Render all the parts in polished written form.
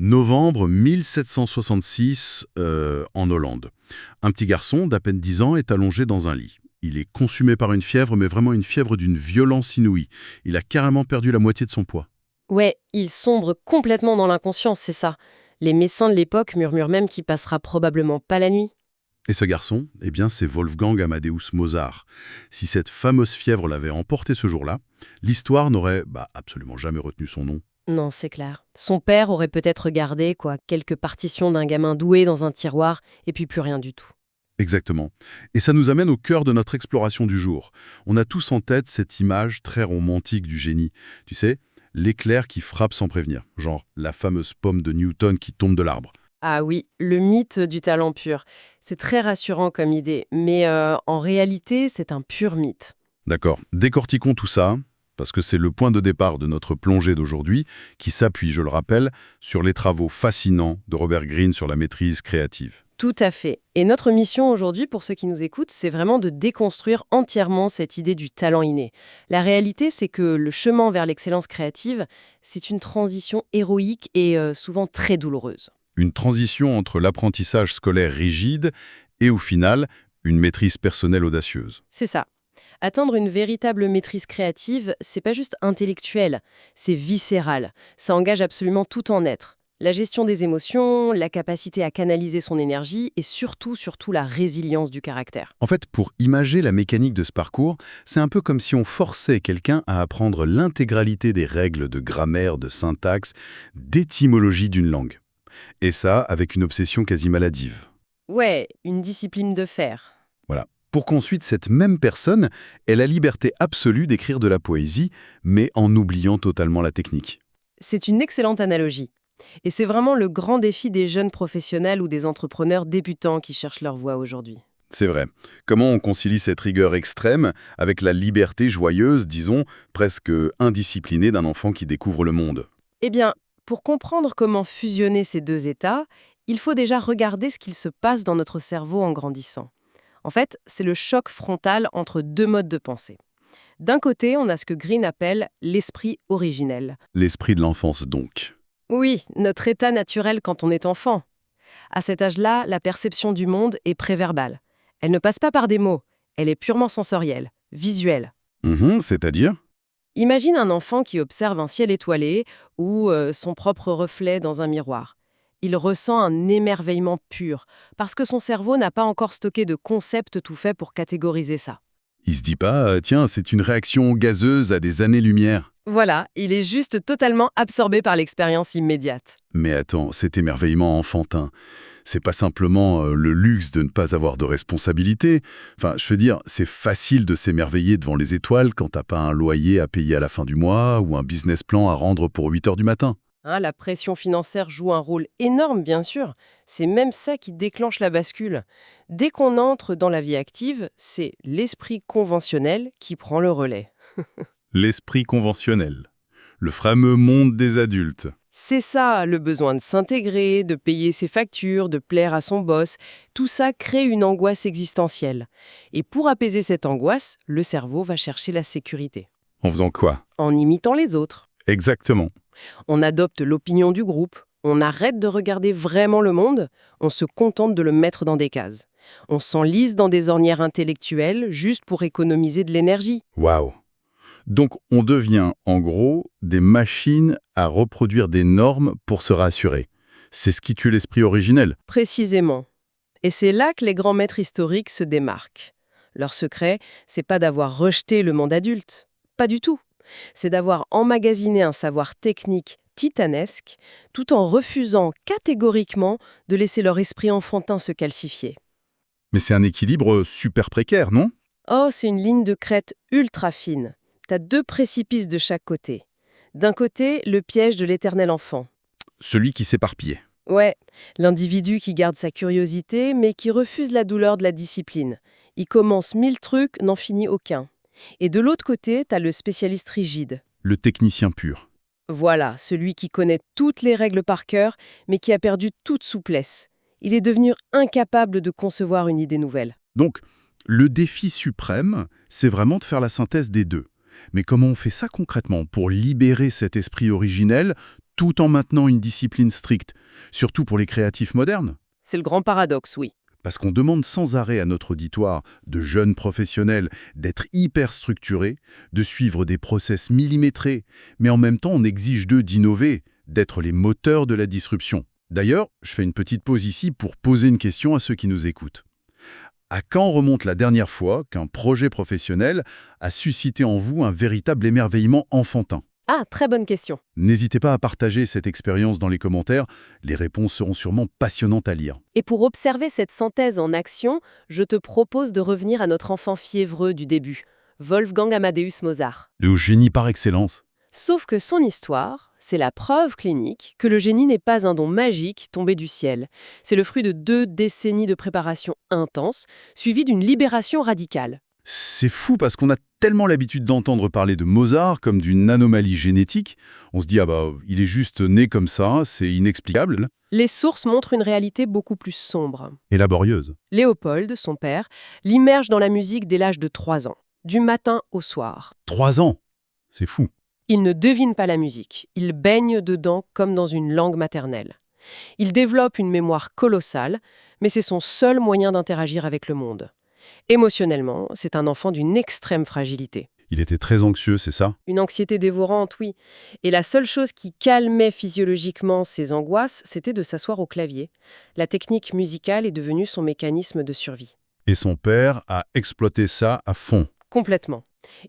Novembre 1766, en Hollande. Un petit garçon d'à peine 10 ans est allongé dans un lit. Il est consumé par une fièvre, mais vraiment une fièvre d'une violence inouïe. Il a carrément perdu la moitié de son poids. Ouais, il sombre complètement dans l'inconscience, c'est ça. Les médecins de l'époque murmurent même qu'il passera probablement pas la nuit. Et ce garçon, eh bien, c'est Wolfgang Amadeus Mozart. Si cette fameuse fièvre l'avait emporté ce jour-là, l'histoire n'aurait absolument jamais retenu son nom. Non, c'est clair. Son père aurait peut-être gardé, quelques partitions d'un gamin doué dans un tiroir, et puis plus rien du tout. Exactement. Et ça nous amène au cœur de notre exploration du jour. On a tous en tête cette image très romantique du génie. Tu sais, l'éclair qui frappe sans prévenir. Genre la fameuse pomme de Newton qui tombe de l'arbre. Ah oui, le mythe du talent pur. C'est très rassurant comme idée, mais en réalité, c'est un pur mythe. D'accord. Décortiquons tout ça, parce que c'est le point de départ de notre plongée d'aujourd'hui, qui s'appuie, je le rappelle, sur les travaux fascinants de Robert Greene sur la maîtrise créative. Tout à fait. Et notre mission aujourd'hui, pour ceux qui nous écoutent, c'est vraiment de déconstruire entièrement cette idée du talent inné. La réalité, c'est que le chemin vers l'excellence créative, c'est une transition héroïque et souvent très douloureuse. Une transition entre l'apprentissage scolaire rigide et, au final, une maîtrise personnelle audacieuse. C'est ça. Atteindre une véritable maîtrise créative, c'est pas juste intellectuel, c'est viscéral. Ça engage absolument tout en être. La gestion des émotions, la capacité à canaliser son énergie et surtout la résilience du caractère. En fait, pour imager la mécanique de ce parcours, c'est un peu comme si on forçait quelqu'un à apprendre l'intégralité des règles de grammaire, de syntaxe, d'étymologie d'une langue. Et ça, avec une obsession quasi maladive. Ouais, une discipline de fer. Voilà. Pour qu'ensuite cette même personne ait la liberté absolue d'écrire de la poésie, mais en oubliant totalement la technique. C'est une excellente analogie. Et c'est vraiment le grand défi des jeunes professionnels ou des entrepreneurs débutants qui cherchent leur voie aujourd'hui. C'est vrai. Comment on concilie cette rigueur extrême avec la liberté joyeuse, disons, presque indisciplinée d'un enfant qui découvre le monde? Eh bien, pour comprendre comment fusionner ces deux états, il faut déjà regarder ce qu'il se passe dans notre cerveau en grandissant. En fait, c'est le choc frontal entre deux modes de pensée. D'un côté, on a ce que Greene appelle l'esprit originel. L'esprit de l'enfance, donc. Oui, notre état naturel quand on est enfant. À cet âge-là, la perception du monde est préverbale. Elle ne passe pas par des mots, elle est purement sensorielle, visuelle. C'est-à-dire? Imagine un enfant qui observe un ciel étoilé ou son propre reflet dans un miroir. Il ressent un émerveillement pur, parce que son cerveau n'a pas encore stocké de concepts tout faits pour catégoriser ça. Il se dit pas, tiens, c'est une réaction gazeuse à des années-lumière. Voilà, il est juste totalement absorbé par l'expérience immédiate. Mais attends, cet émerveillement enfantin, c'est pas simplement le luxe de ne pas avoir de responsabilité. Enfin, je veux dire, c'est facile de s'émerveiller devant les étoiles quand t'as pas un loyer à payer à la fin du mois ou un business plan à rendre pour 8 heures du matin. La pression financière joue un rôle énorme, bien sûr. C'est même ça qui déclenche la bascule. Dès qu'on entre dans la vie active, c'est l'esprit conventionnel qui prend le relais. L'esprit conventionnel. Le fameux monde des adultes. C'est ça, le besoin de s'intégrer, de payer ses factures, de plaire à son boss. Tout ça crée une angoisse existentielle. Et pour apaiser cette angoisse, le cerveau va chercher la sécurité. En faisant quoi? En imitant les autres. Exactement. On adopte l'opinion du groupe, on arrête de regarder vraiment le monde, on se contente de le mettre dans des cases. On s'enlise dans des ornières intellectuelles juste pour économiser de l'énergie. Waouh. Donc on devient, en gros, des machines à reproduire des normes pour se rassurer. C'est ce qui tue l'esprit originel. Précisément. Et c'est là que les grands maîtres historiques se démarquent. Leur secret, c'est pas d'avoir rejeté le monde adulte. Pas du tout. C'est d'avoir emmagasiné un savoir technique titanesque, tout en refusant catégoriquement de laisser leur esprit enfantin se calcifier. Mais c'est un équilibre super précaire, non? Oh, c'est une ligne de crête ultra fine. T'as deux précipices de chaque côté. D'un côté, le piège de l'éternel enfant. Celui qui s'éparpillait. Ouais, l'individu qui garde sa curiosité, mais qui refuse la douleur de la discipline. Il commence 1000 trucs, n'en finit aucun. Et de l'autre côté, t'as le spécialiste rigide. Le technicien pur. Voilà, celui qui connaît toutes les règles par cœur, mais qui a perdu toute souplesse. Il est devenu incapable de concevoir une idée nouvelle. Donc, le défi suprême, c'est vraiment de faire la synthèse des deux. Mais comment on fait ça concrètement pour libérer cet esprit originel tout en maintenant une discipline stricte, surtout pour les créatifs modernes. C'est le grand paradoxe, oui. Parce qu'on demande sans arrêt à notre auditoire, de jeunes professionnels, d'être hyper structurés, de suivre des process millimétrés, mais en même temps on exige d'eux d'innover, d'être les moteurs de la disruption. D'ailleurs, je fais une petite pause ici pour poser une question à ceux qui nous écoutent. À quand remonte la dernière fois qu'un projet professionnel a suscité en vous un véritable émerveillement enfantin? Ah, très bonne question. N'hésitez pas à partager cette expérience dans les commentaires, les réponses seront sûrement passionnantes à lire. Et pour observer cette synthèse en action, je te propose de revenir à notre enfant fiévreux du début, Wolfgang Amadeus Mozart. Le génie par excellence. Sauf que son histoire, c'est la preuve clinique que le génie n'est pas un don magique tombé du ciel. C'est le fruit de 2 décennies de préparation intense, suivie d'une libération radicale. C'est fou parce qu'on a tellement l'habitude d'entendre parler de Mozart comme d'une anomalie génétique. On se dit, ah bah, il est juste né comme ça, c'est inexplicable. Les sources montrent une réalité beaucoup plus sombre. Et laborieuse. Léopold, son père, l'immerge dans la musique dès l'âge de 3 ans, du matin au soir. 3 ans. C'est fou. Il ne devine pas la musique, il baigne dedans comme dans une langue maternelle. Il développe une mémoire colossale, mais c'est son seul moyen d'interagir avec le monde. Émotionnellement, c'est un enfant d'une extrême fragilité. Il était très anxieux, c'est ça? Une anxiété dévorante, oui. Et la seule chose qui calmait physiologiquement ses angoisses, c'était de s'asseoir au clavier. La technique musicale est devenue son mécanisme de survie. Et son père a exploité ça à fond. Complètement.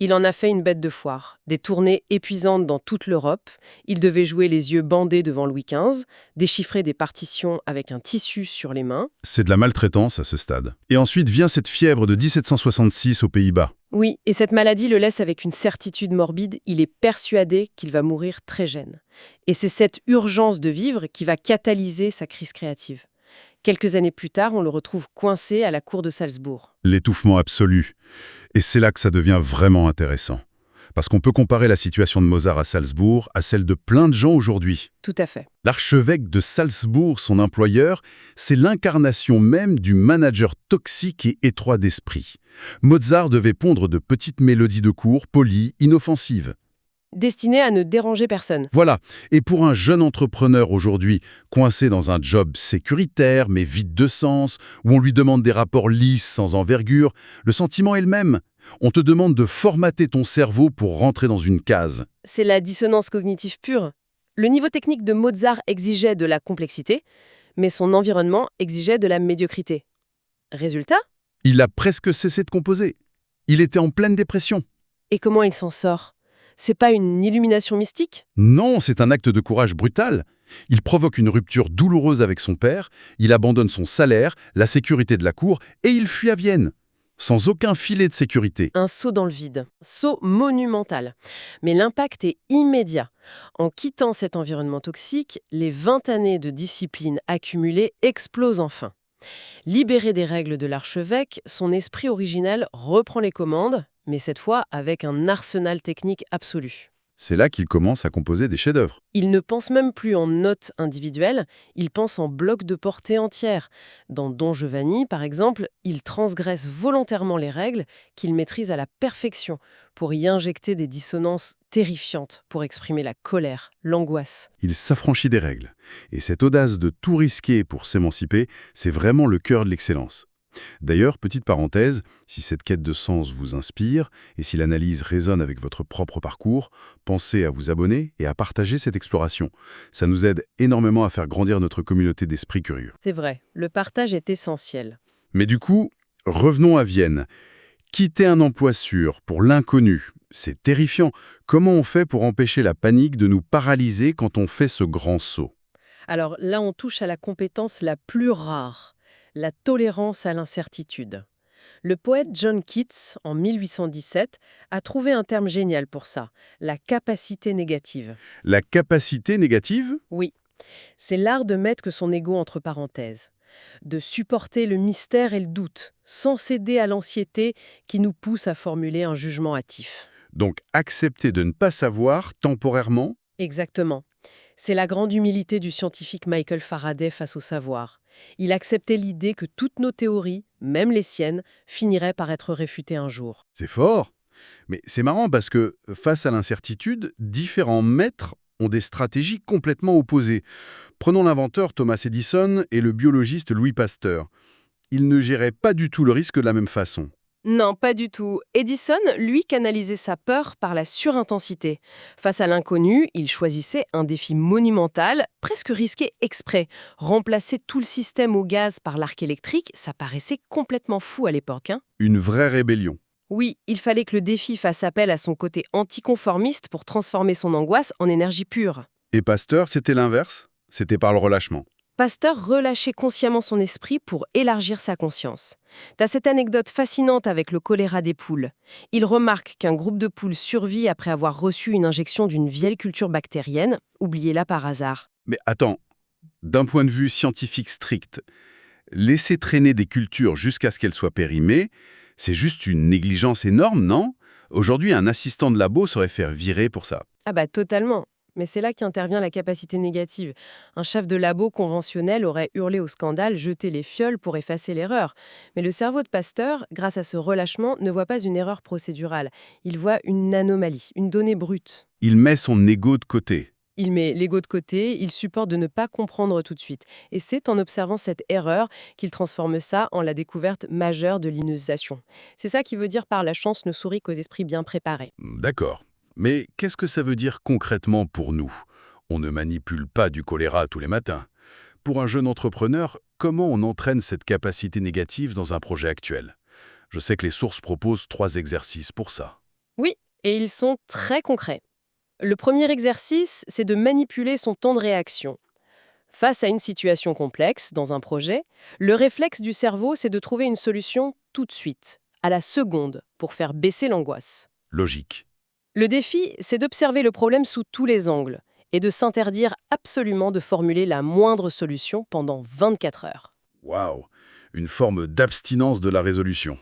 Il en a fait une bête de foire. Des tournées épuisantes dans toute l'Europe. Il devait jouer les yeux bandés devant Louis XV, déchiffrer des partitions avec un tissu sur les mains. C'est de la maltraitance à ce stade. Et ensuite vient cette fièvre de 1766 aux Pays-Bas. Oui, et cette maladie le laisse avec une certitude morbide. Il est persuadé qu'il va mourir très jeune. Et c'est cette urgence de vivre qui va catalyser sa crise créative. Quelques années plus tard, on le retrouve coincé à la cour de Salzbourg. L'étouffement absolu. Et c'est là que ça devient vraiment intéressant. Parce qu'on peut comparer la situation de Mozart à Salzbourg à celle de plein de gens aujourd'hui. Tout à fait. L'archevêque de Salzbourg, son employeur, c'est l'incarnation même du manager toxique et étroit d'esprit. Mozart devait pondre de petites mélodies de cour, polies, inoffensives. Destiné à ne déranger personne. Voilà. Et pour un jeune entrepreneur aujourd'hui, coincé dans un job sécuritaire mais vide de sens, où on lui demande des rapports lisses sans envergure, le sentiment est le même. On te demande de formater ton cerveau pour rentrer dans une case. C'est la dissonance cognitive pure. Le niveau technique de Mozart exigeait de la complexité, mais son environnement exigeait de la médiocrité. Résultat ? Il a presque cessé de composer. Il était en pleine dépression. Et comment il s'en sort ? C'est pas une illumination mystique ? Non, c'est un acte de courage brutal. Il provoque une rupture douloureuse avec son père, il abandonne son salaire, la sécurité de la cour, et il fuit à Vienne, sans aucun filet de sécurité. Un saut dans le vide, saut monumental. Mais l'impact est immédiat. En quittant cet environnement toxique, les 20 années de discipline accumulées explosent enfin. Libéré des règles de l'archevêque, son esprit originel reprend les commandes, mais cette fois avec un arsenal technique absolu. C'est là qu'il commence à composer des chefs-d'œuvre. Il ne pense même plus en notes individuelles, il pense en blocs de portée entière. Dans Don Giovanni, par exemple, il transgresse volontairement les règles qu'il maîtrise à la perfection pour y injecter des dissonances terrifiantes pour exprimer la colère, l'angoisse. Il s'affranchit des règles. Et cette audace de tout risquer pour s'émanciper, c'est vraiment le cœur de l'excellence. D'ailleurs, petite parenthèse, si cette quête de sens vous inspire et si l'analyse résonne avec votre propre parcours, pensez à vous abonner et à partager cette exploration. Ça nous aide énormément à faire grandir notre communauté d'esprits curieux. C'est vrai, le partage est essentiel. Mais du coup, revenons à Vienne. Quitter un emploi sûr pour l'inconnu, c'est terrifiant. Comment on fait pour empêcher la panique de nous paralyser quand on fait ce grand saut ? Alors là, on touche à la compétence la plus rare, la tolérance à l'incertitude. Le poète John Keats, en 1817, a trouvé un terme génial pour ça, la capacité négative. La capacité négative ? Oui, c'est l'art de mettre son ego entre parenthèses, de supporter le mystère et le doute, sans céder à l'anxiété qui nous pousse à formuler un jugement hâtif. Donc accepter de ne pas savoir temporairement ? Exactement. C'est la grande humilité du scientifique Michael Faraday face au savoir. Il acceptait l'idée que toutes nos théories, même les siennes, finiraient par être réfutées un jour. C'est fort. Mais c'est marrant parce que, face à l'incertitude, différents maîtres ont des stratégies complètement opposées. Prenons l'inventeur Thomas Edison et le biologiste Louis Pasteur. Ils ne géraient pas du tout le risque de la même façon. Non, pas du tout. Edison, lui, canalisait sa peur par la surintensité. Face à l'inconnu, il choisissait un défi monumental, presque risqué exprès. Remplacer tout le système au gaz par l'arc électrique, ça paraissait complètement fou à l'époque, hein. Une vraie rébellion. Oui, il fallait que le défi fasse appel à son côté anticonformiste pour transformer son angoisse en énergie pure. Et Pasteur, c'était l'inverse. C'était par le relâchement. Pasteur relâchait consciemment son esprit pour élargir sa conscience. T'as cette anecdote fascinante avec le choléra des poules. Il remarque qu'un groupe de poules survit après avoir reçu une injection d'une vieille culture bactérienne, oubliée-la par hasard. Mais attends, d'un point de vue scientifique strict, laisser traîner des cultures jusqu'à ce qu'elles soient périmées, c'est juste une négligence énorme, non? Aujourd'hui, un assistant de labo saurait faire virer pour ça. Ah bah totalement. Mais c'est là qu'intervient la capacité négative. Un chef de labo conventionnel aurait hurlé au scandale, jeté les fioles pour effacer l'erreur. Mais le cerveau de Pasteur, grâce à ce relâchement, ne voit pas une erreur procédurale. Il voit une anomalie, une donnée brute. Il met son ego de côté. Il met l'ego de côté, il supporte de ne pas comprendre tout de suite. Et c'est en observant cette erreur qu'il transforme ça en la découverte majeure de l'immunisation. C'est ça qui veut dire par la chance ne sourit qu'aux esprits bien préparés. D'accord. Mais qu'est-ce que ça veut dire concrètement pour nous? On ne manipule pas du choléra tous les matins. Pour un jeune entrepreneur, comment on entraîne cette capacité négative dans un projet actuel? Je sais que les sources proposent 3 exercices pour ça. Oui, et ils sont très concrets. Le premier exercice, c'est de manipuler son temps de réaction. Face à une situation complexe dans un projet, le réflexe du cerveau, c'est de trouver une solution tout de suite, à la seconde, pour faire baisser l'angoisse. Logique. Le défi, c'est d'observer le problème sous tous les angles et de s'interdire absolument de formuler la moindre solution pendant 24 heures. Waouh! Une forme d'abstinence de la résolution.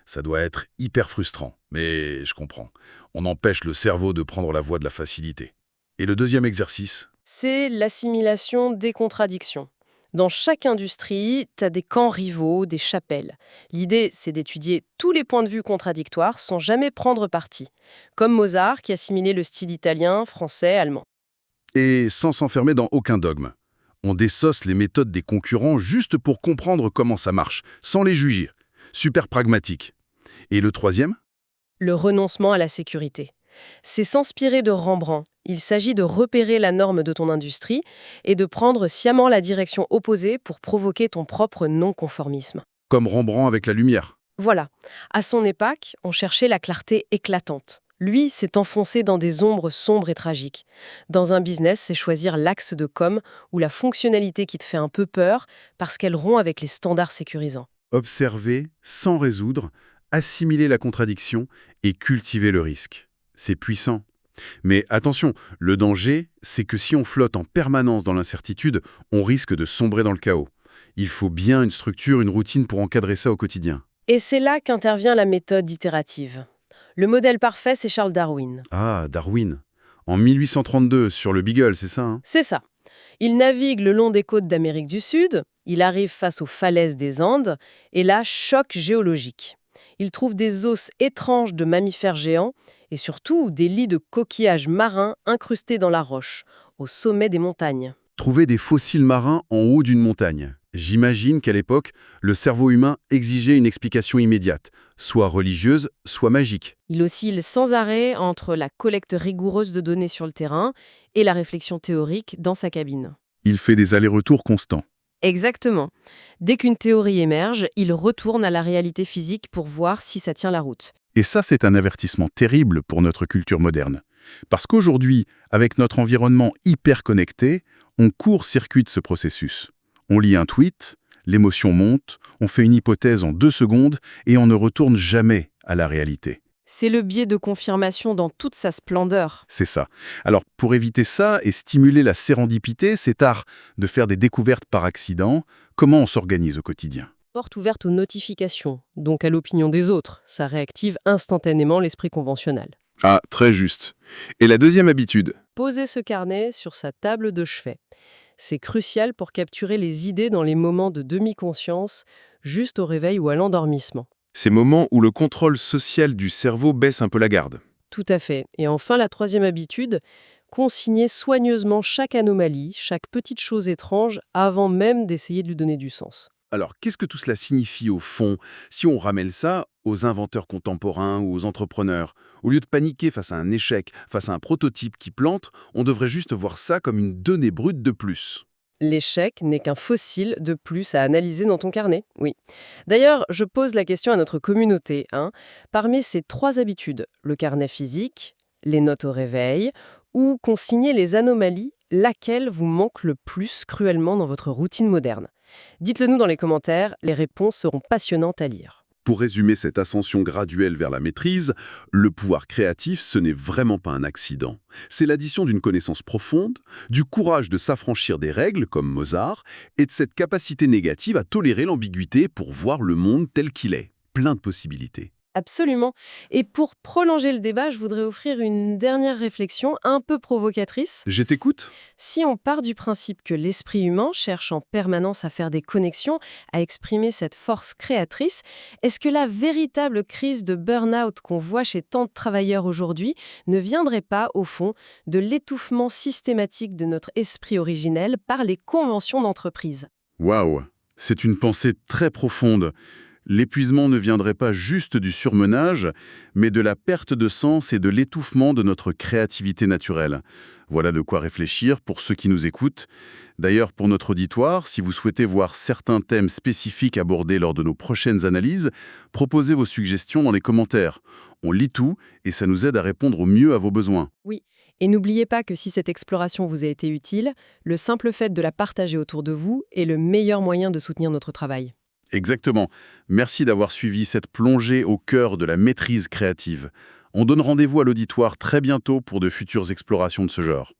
Ça doit être hyper frustrant, mais je comprends. On empêche le cerveau de prendre la voie de la facilité. Et le deuxième exercice? C'est l'assimilation des contradictions. Dans chaque industrie, tu as des camps rivaux, des chapelles. L'idée, c'est d'étudier tous les points de vue contradictoires sans jamais prendre parti. Comme Mozart qui assimilait le style italien, français, allemand. Et sans s'enfermer dans aucun dogme. On déssoce les méthodes des concurrents juste pour comprendre comment ça marche, sans les juger. Super pragmatique. Et le troisième? Le renoncement à la sécurité. C'est s'inspirer de Rembrandt. Il s'agit de repérer la norme de ton industrie et de prendre sciemment la direction opposée pour provoquer ton propre non-conformisme. Comme Rembrandt avec la lumière. Voilà. À son époque, on cherchait la clarté éclatante. Lui s'est enfoncé dans des ombres sombres et tragiques. Dans un business, c'est choisir l'axe de com ou la fonctionnalité qui te fait un peu peur parce qu'elle rompt avec les standards sécurisants. Observer sans résoudre, assimiler la contradiction et cultiver le risque. C'est puissant. Mais attention, le danger, c'est que si on flotte en permanence dans l'incertitude, on risque de sombrer dans le chaos. Il faut bien une structure, une routine pour encadrer ça au quotidien. Et c'est là qu'intervient la méthode itérative. Le modèle parfait, c'est Charles Darwin. Ah, Darwin. En 1832, sur le Beagle, c'est ça, hein? C'est ça. Il navigue le long des côtes d'Amérique du Sud, il arrive face aux falaises des Andes, et là, choc géologique. Il trouve des os étranges de mammifères géants et surtout des lits de coquillages marins incrustés dans la roche, au sommet des montagnes. Trouver des fossiles marins en haut d'une montagne. J'imagine qu'à l'époque, le cerveau humain exigeait une explication immédiate, soit religieuse, soit magique. Il oscille sans arrêt entre la collecte rigoureuse de données sur le terrain et la réflexion théorique dans sa cabine. Il fait des allers-retours constants. Exactement. Dès qu'une théorie émerge, il retourne à la réalité physique pour voir si ça tient la route. Et ça, c'est un avertissement terrible pour notre culture moderne. Parce qu'aujourd'hui, avec notre environnement hyper connecté, on court-circuite ce processus. On lit un tweet, l'émotion monte, on fait une hypothèse en 2 secondes et on ne retourne jamais à la réalité. C'est le biais de confirmation dans toute sa splendeur. C'est ça. Alors, pour éviter ça et stimuler la sérendipité, c'est art de faire des découvertes par accident. Comment on s'organise au quotidien? Porte ouverte aux notifications, donc à l'opinion des autres. Ça réactive instantanément l'esprit conventionnel. Ah, très juste. Et la deuxième habitude? Poser ce carnet sur sa table de chevet. C'est crucial pour capturer les idées dans les moments de demi-conscience, juste au réveil ou à l'endormissement. Ces moments où le contrôle social du cerveau baisse un peu la garde. Tout à fait. Et enfin, la troisième habitude, consigner soigneusement chaque anomalie, chaque petite chose étrange, avant même d'essayer de lui donner du sens. Alors, qu'est-ce que tout cela signifie au fond, si on ramène ça aux inventeurs contemporains ou aux entrepreneurs? Au lieu de paniquer face à un échec, face à un prototype qui plante, on devrait juste voir ça comme une donnée brute de plus. L'échec n'est qu'un fossile de plus à analyser dans ton carnet, oui. D'ailleurs, je pose la question à notre communauté, hein. Parmi ces 3 habitudes, le carnet physique, les notes au réveil, ou consigner les anomalies, laquelle vous manque le plus cruellement dans votre routine moderne? Dites-le nous dans les commentaires, les réponses seront passionnantes à lire. Pour résumer cette ascension graduelle vers la maîtrise, le pouvoir créatif, ce n'est vraiment pas un accident. C'est l'addition d'une connaissance profonde, du courage de s'affranchir des règles, comme Mozart, et de cette capacité négative à tolérer l'ambiguïté pour voir le monde tel qu'il est. Plein de possibilités. Absolument. Et pour prolonger le débat, je voudrais offrir une dernière réflexion un peu provocatrice. Je t'écoute. Si on part du principe que l'esprit humain cherche en permanence à faire des connexions, à exprimer cette force créatrice, est-ce que la véritable crise de burn-out qu'on voit chez tant de travailleurs aujourd'hui ne viendrait pas, au fond, de l'étouffement systématique de notre esprit originel par les conventions d'entreprise? Waouh, c'est une pensée très profonde. L'épuisement ne viendrait pas juste du surmenage, mais de la perte de sens et de l'étouffement de notre créativité naturelle. Voilà de quoi réfléchir pour ceux qui nous écoutent. D'ailleurs, pour notre auditoire, si vous souhaitez voir certains thèmes spécifiques abordés lors de nos prochaines analyses, proposez vos suggestions dans les commentaires. On lit tout et ça nous aide à répondre au mieux à vos besoins. Oui, et n'oubliez pas que si cette exploration vous a été utile, le simple fait de la partager autour de vous est le meilleur moyen de soutenir notre travail. Exactement. Merci d'avoir suivi cette plongée au cœur de la maîtrise créative. On donne rendez-vous à l'auditoire très bientôt pour de futures explorations de ce genre.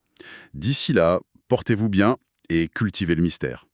D'ici là, portez-vous bien et cultivez le mystère.